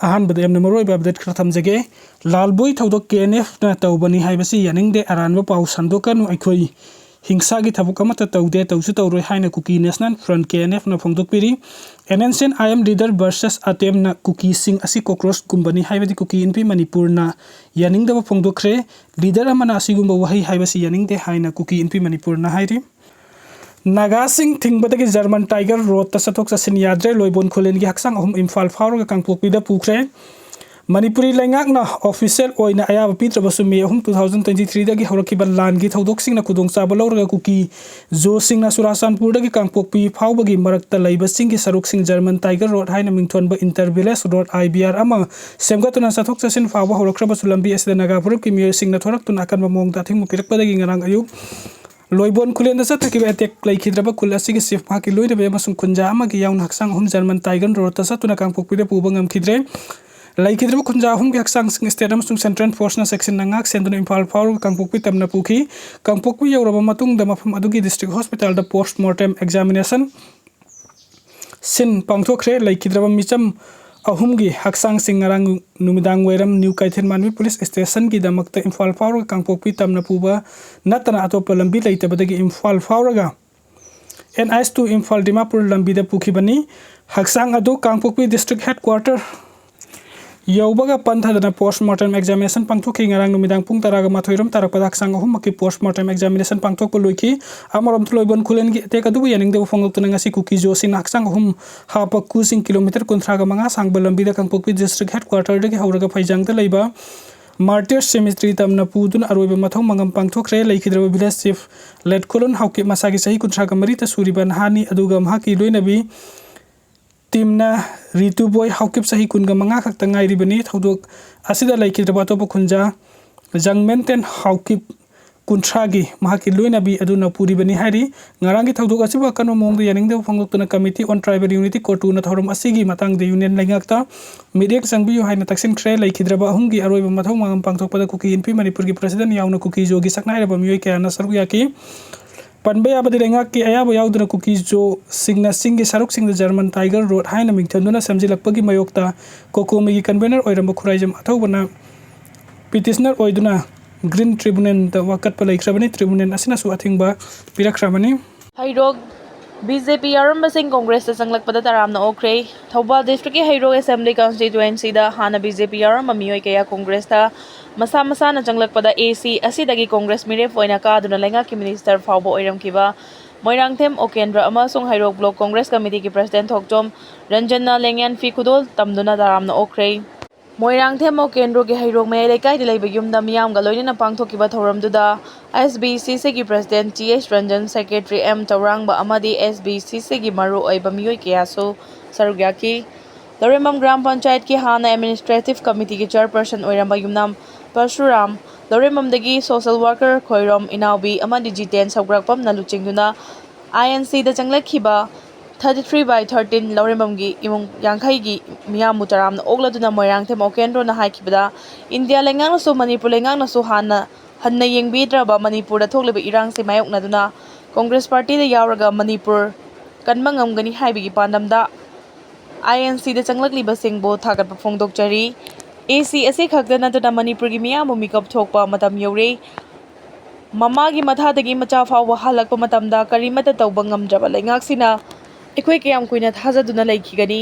अहानबदे एमने मरोइबा update खरा थमजगे लालबोई थौदोक केएनएफ ना तौबनी हाइबसी यानिंगदे अरानबा पाउ संदोकनु अखोई हिंसागी थबुक अमत तौदे तौसु तौरोय हाइना कुकी नेशनल फ्रंट केएनएफ ना फोंदोकपिरी एनएनसीएन आईएम लीडर वर्सेस अटेम ना कुकी सिंग असि कोक्रोच गुंबनी हाइबदी कुकी इनपी मणिपुर ना यानिंगदब फोंदोखरे लीडर अमना असिगुंबा वही हाइबसी यानिंगदे हाइना कुकी इनपी मणिपुर ना हाइरी नागा सिंह थिंगबदगी जर्मन टाइगर रोड तसथोक चसिन याद्रे लोइबोन खुलेन की हक्संग अहुम इम्फाल फाउरगा कांगपोकपीदा पुखरे मणिपुरी लैंगाकना ऑफिशियल ओइना अयाब पीत्रबसु मे अहुम 2023 दगी हौरकिबा लानगी थौदोकसिंगना खुदोंचाबा लौरगा कुकी जो सिंगना सुरासानपुरदगी कांगपोकपी फाउबगी मरक्ता लैबसिंगी सरुकसिंग जर्मन टाइगर रोड हाइना मिंगथोनबा इंटरविलेज रोड आईबीआर अमा सेमगतुना चथोक चसिन फाउबा हौरख्रबसु लंबी असिदा नागापुरकी मियोसिंगना थोरक्तुना अकनबा मोंगदा थिंगमु पिरकपदगी ngarang ayuk लोइबोन खुलेन द सथकिबा अटैक लैखिद्रबा खुल असिगी सेफ फाकी लोइदबे अमसुंग खुंजा अमगी याउन हक्संग अहुम जर्मन टाइगर रोड तसतुना कांगपोकपीदा पुबा ngamkhidre लैखिद्रबा खुंजा अहुम के हक्संग सिंग स्टेट अमसुंग सेंट्रल फोर्स ना सेक्शन नंगाक सेंदुना इम्फाल फाउर कांगपोकपी तमना पुखी कांगपोकपी यौरबा मतुंग द मफम अदुगी डिस्ट्रिक्ट हॉस्पिटल द पोस्टमार्टम एग्जामिनेशन सिन पांगथोखरे लैखिद्रबा मिचम अहुमगी हक्संग सिंगरंग नुमिदांग वैरम new Keithelmanbi police station की दमकत इम्फाल फाउर कांगपोकपी तमना पुबा नतना अतोप लंबी लैतबदगी इम्फाल फाउरगा NH2 इम्फाल दिमापुर लंबी द पुखिबनी हक्संग अदु कांगपोकपी डिस्ट्रिक्ट हेडक्वार्टर यौबगा पंथदना पोस्टमार्टम एग्जामिनेशन पांगथोखि ngarang नुमिदांग पुंग तरागा माथोइरम तारकपदा हक्संग अहुम मकी पोस्टमार्टम एग्जामिनेशन पांगथोकप लोइखि अमरम थलोइबन खुलेन की अटेक अदुबु यानिंगदबु फोंगतुना ngasi कुकी जोसिन हक्संग अहुम हाप कुसिंग किलोमीटर कुंथ्रागा मंगा सांगबा लंबी द कांगपोकपी डिस्ट्रिक्ट हेडक्वार्टर दगी हौरगा फैजांगदा लैबा मार्टियर सेमेट्री तमना पुदुन अरोइबा मथौ मंगम पांगथोखरे लैखिद्रबा विलेज चीफ लेटकोलन हाउके मसागी सही कुंथ्रागा मरिता सुरिबा नहानी अदुगा महाकी लोइनबी टीमना रितु बॉय हाउकिप सही कुनगा मंगा खक्ता ngairibani थौदोक असिदा लैखिद्रबा तोप खुंजा जंगमेंटेन हाउकिप कुंथ्रागी महाकी लोइनबी अदुना पुरिबनी हाइरी ngarangi थौदोक असिबा कनो मोंग यानिंगदे फोंगतुना कमिटी ऑन ट्राइबल यूनिटी कोटुना थौरम असिगी मतंग दे यूनियन लैंगाकता मिडियक संगबियु हाइना तक्सिन खरे लैखिद्रबा अहुमगी अरोइबा मथौ मंगम पांगथोकपदा कुकी इनपी मणिपुर की प्रेसिडेंट याउना कुकी जोगी सकनाइरबा मियोय कयाना सरु याकी पनबे आबदि रेंगा के अयाब याउदना कुकी जो सिंगना सिंगी सरुक सिंग जर्मन टाइगर रोड हाइना मिंगथोंदुना समजिलकपगी मयोक्ता कोकोमीगी कन्वेनर ओइरम खुराइजम अथौबना पिटिशनर ओइदुना ग्रीन ट्रिब्यूनल द वकतप लैख्रबनी ट्रिब्यूनल असिना सु अथिंगबा पिरख्रबनी हैरोग बीजेपी यारंबसिंग कांग्रेस से संगलकपदा तरामना ओख्रे थौबाल डिस्ट्रिक्ट के हैरोग असेंबली कॉन्स्टिट्यूएंसी दा हाना बीजेपी यारंब मियोय कया कांग्रेस ता मसा मसा न संगलकपदा एसी असिदगी कांग्रेस मिरेफ ओइना कादुना लैंगा की मिनिस्टर फाउबो ओइरमखिबा मोइरांगथेम ओकेंद्र अमसुंग हैरोग ब्लॉक कांग्रेस कमिटी की प्रेसिडेंट थोकचोम रंजना लेंगयान फी खुदोल तमदुना तरामना ओख्रे मोइरांगथेम ओकेंद्र के हैरोग मय लेकाय दिलैब युमदा मियामगा लोइना पांगथोकिबा थौरमदुदा SBCC की president TH Ranjan secretary M Taorangba अमदी SBCC की मरुओइबा मियोय कयासो सरुग्याकी लौरेमम ग्राम पंचायत की हाना एडमिनिस्ट्रेटिव कमिटी की चेयरपर्सन ओइरंबा युमनाम परशुराम लौरेममदगी सोशल वर्कर खोइरोम इनाउबी अमदी जितेन सौग्राकपम नलुचिंगदुना INC दा चंगलखिबा 33/13 लौरेममगी इमुंग यांखैगी मियामु तरामना ओगलदुना मोइरांगथेम ओकेंद्रोना हाइखिबदा इंडिया लेंगांगसु मणिपुर लेंगांगनासु हाना हन्ना येंगबीद्रबा मणिपुर थोकलिबा इरांग से मायोकनादुना कांग्रेस पार्टी दा यावरगा मणिपुर कनबा ngamgani हाइबिगी पांडमदा INC दा चंगलकलिबा सिंगबो थागतपा फोंदोकचरी AC असे खक्ता नतुना मणिपुर की मियामु मिकअप थोकपा मतम यौरे ममागी मथादगी मचा फावबा हालकपा मतमदा करिमता तौबा ngamdraba लेंगाकसिना एखोय कयाम कुइना थाजदुना लैखिगनी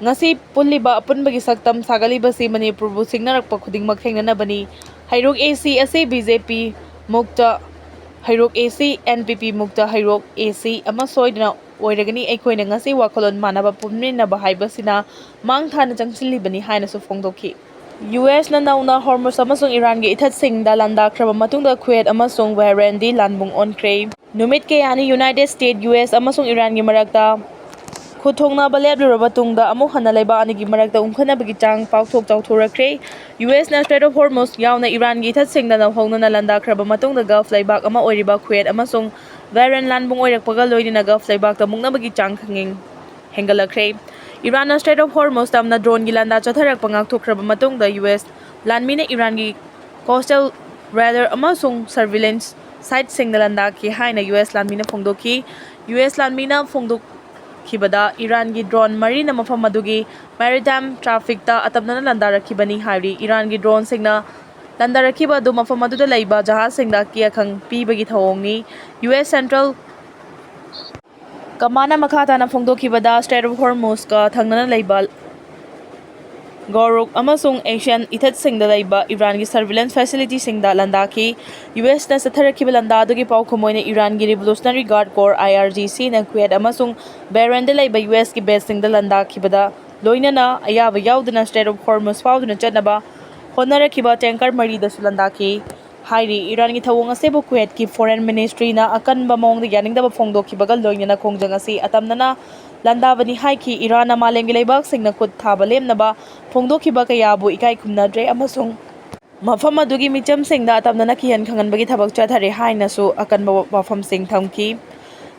ngasi पुल्लिबा अपुनबगी सक्तम सागलिबसी मणिपुरबु सिंगनरकपा खुदिंगमक थेंगननबनी हैरोग AC असे BJP मुक्त हैरोग AC NPP मुक्त हैरोग AC अमा सोइदना ओइरगनी एखोयना ngasi वाखलोन मानबा पुमनिनबा हाइबसिना मांगथाना चंगसिलिबनी हाइनासु फोंदोखि US na nauna hormuz amasung Iran gi ithat singda landakhraba matungda Kuwait amasung Bahrain di lanbung onkre numit ke yani United States US amasung Iran gi marakta खुथोंना बलेबलुरबा तुंगदा अमु हना लेबा अनिगी मरकता उमखनाबगी चांग पाउथोक चाउथोरख्रे US ना straight of Hormuz यावना Iran गी इथत सिंगदा हौनना लंदाख्रबा मतुंगदा gulf लैबाक अमा ओइरिबा Kuwait अमसुंग Bahrain लानबुंग ओइरकपगा लोइनिना gulf लैबाकता मुंगनाबगी चांग खंगिंग हेंगलख्रे Iran ना straight of Hormuz Tamanna drone गी लंदा चथरकपा ngakthokraba matungda US लानमीना Iran गी coastal raider अमसुंग surveillance site सिंगदा लंदा की हाइना US लानमीना फोंदोकी US लानमीना फोंदोक खिबदा Iran की ड्रोन मरी न मफम मदुगी मैरिटाइम ट्रैफिक ता अतमना लंदारखिबनी हाइरी ईरान की ड्रोन सिंगना लंदारखिबा दु मफम मदुदा लैबा जहाज सिंगदा कियाखंग पीबगी थवोंगनी यूएस सेंट्रल कमाना मखा ताना फोंदोखिबदा स्टेट ऑफ हॉर्मुज का थंगना लैबा गौरुक अमसुंग एशियन इथत सिंगदा लैबा ईरान की सर्विलेंस फैसिलिटी सिंगदा लंदाखी यूएस न सथरखिबा लंदादुगी पाउ खमोइने ईरान की रिवोल्यूशनरी गार्ड कोर IRGC न क्वेट अमसुंग बेरेंड लैबा यूएस की बेस सिंगदा लंदाखिबदा लोइनना अयाबा याउदना स्टेट ऑफ हॉर्मुज फाउदना चटनबा होनरखिबा टैंकर मरीदसु लंदाखी हाइरी ईरान की थवोंग असेबु क्वेट की फॉरेन मिनिस्ट्री ना अकनबा मोंग यानिंगदबा फोंदोखिबगा लोइनना खोंजंग असी अतमनना लंदाबनी हाइकी ईरान मालेंगी लेबाक सिंगना खुद थाबा लेमनबा फोंदोखिबा कयाबु इकाई खुमनद्रे अमसुंग मफम अदुगी मिचम सिंगदा अतमनना किहन खंगनबगी थबक चथरे हाइनसु अकनबा वफम सिंग थमकी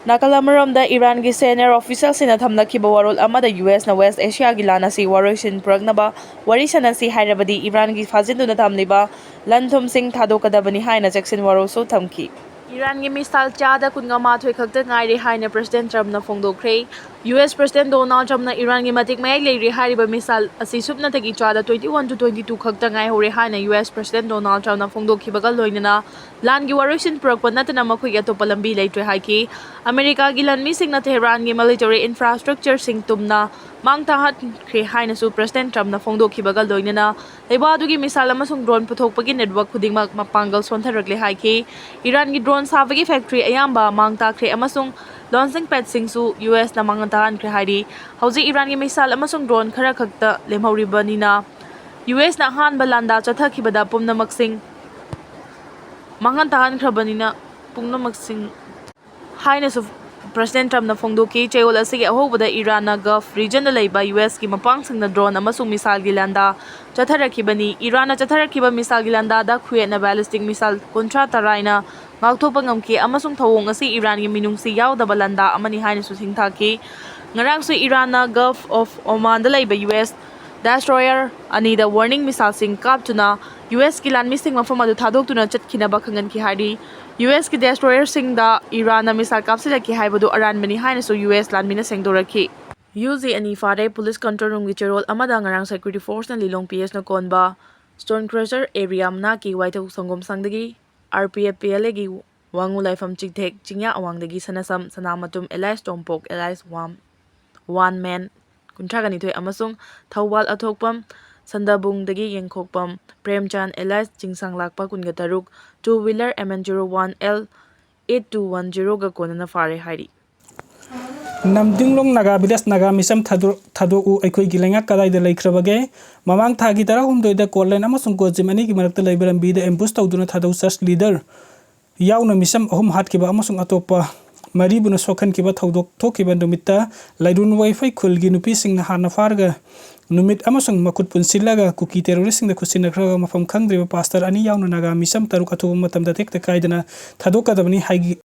नाकलामरमदा ईरान की सीनियर ऑफिसर सिना थमनखिबा वरोल अमदा यूएस न वेस्ट एशिया की लानासी वरोइसिन पुरगनबा वरी सनसी हाइरबदी ईरान की फाजिंदुना थमलिबा लंथुम सिंग थादोकदबनी हाइना चेक्सिन वरोसु थमकी ईरान की missile चादा कुनगा माथोय खक्ता ngairi haina president Trump na phongdokre US president Donald Trump na Iran gi matik mai leiri hariba misal asi supna tagi chada 21 to 22 khakta ngai hore haina US president Donald Trump na phongdokhibaga loinana lan gi waroisin purakpa natana makhoi ga topa lambi leitre haiki America gi lanmi singna Tehran gi military infrastructure sing tumna mangta hat khre haina su president Trump na phongdokhibaga loinana leibadu gi misal amasung drone puthokpagi network khudingmak mapangal sontharakle haiki Iran gi drone savagi factory ayamba mangta khre amasung launching pad singsu US na mangantahan khre hairi hauji Iran gi misal amasung drone khara khakta lemhauribanina US na han balanda chathakibada pumnamak sing mangantahan khrabanina pumnamak sing haina su President Trump na phongdoki chayol asigi ahobada Iran na Gulf region na laiba US ki mapang sing na drone amasung misal gilanda chatharakibani Iran na chatharakiba misal gilanda da khue na ballistic missile kontra taraina ngakthokpa ngamki amasung thawong asi Iran gi minungsi yaudaba landa amani haina su singthaki ngarang su Iran na Gulf of Oman da laiba US destroyer ani da warning missile sing kaptuna US ki lan missing mafam adu thadokuna chatkina bakhangan ki hari US की destroyer सिंग दा Iran missile कापसिलकी हाइबदु अरानबनी हाइनसु US लानमिना सेंगदोरखी UG अनि फारे police control room की चेरोल अमदा ngarang security force na lilong PS na konba stone crusher area amna की वाइथौ संगम संगदगी RPF PLA की वांगु लाइफम चिकथेक चिंया अवांगदगी सनासम सनामतुम एलाइस टोम्पोक एलाइस वन मैन कुंथ्रागनी थोय अमसुंग थौवाल अथोकपम संदाबुंगदगी येंखोकपम प्रेमचंद एलाइस चिंगसांग लाकपा कुनगा तरुक 2-wheeler MN01L 8210 ga konana fare hairi namdinglong naga bidas naga misam thado u aikoi gilenga kadai da laikhrabage mamang thagi tara humdoi da kollen amasung kojimani gi marakta laibaram bi da ambush tawduna thado search leader yauna misam ahum hat kiba amasung atopa mari buna sokhan kiba thodok thokiba numitta laidun wifi khulgi nupi singna hana farga numit amasung makut punsilaga kuki terrorist sing da kusinakra mafam khangdriba pastor ani yauna naga misam taruk athu matam da tek ta kaidana thadokadabani haigi